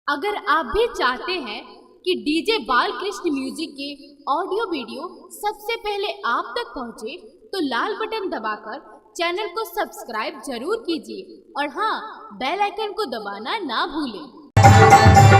अगर आप भी चाहते हैं कि डीजे बालकृष्ण म्यूजिक के ऑडियो वीडियो सबसे पहले आप तक पहुंचे, तो लाल बटन दबाकर चैनल को सब्सक्राइब जरूर कीजिए और हाँ, बेल आइकन को दबाना ना भूलें।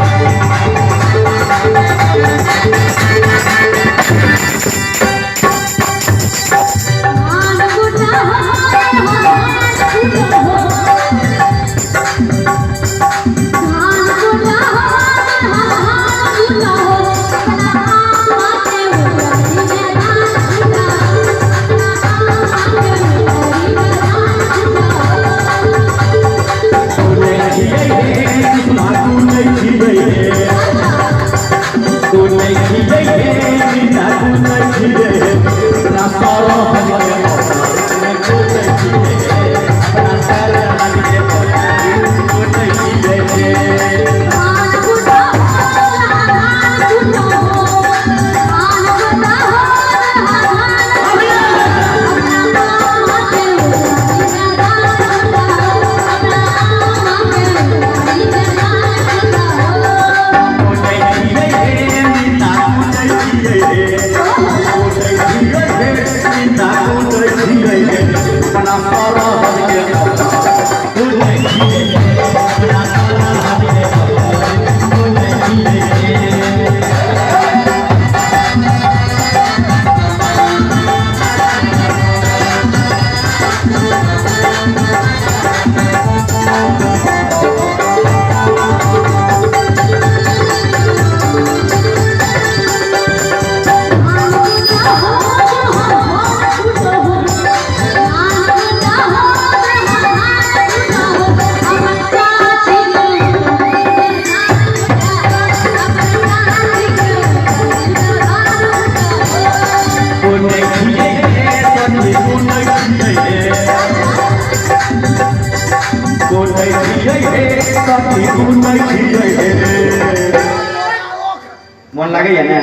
मन लगे ना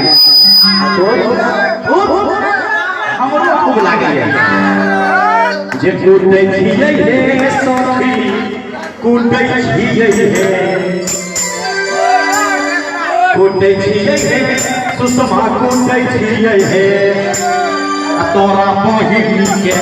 हमरो खूब लागे जे कुटै छियै हे सखी कुटै छियै हे कुटै छियै हे सुषमा कुटै छियै हे तोरा बहिन के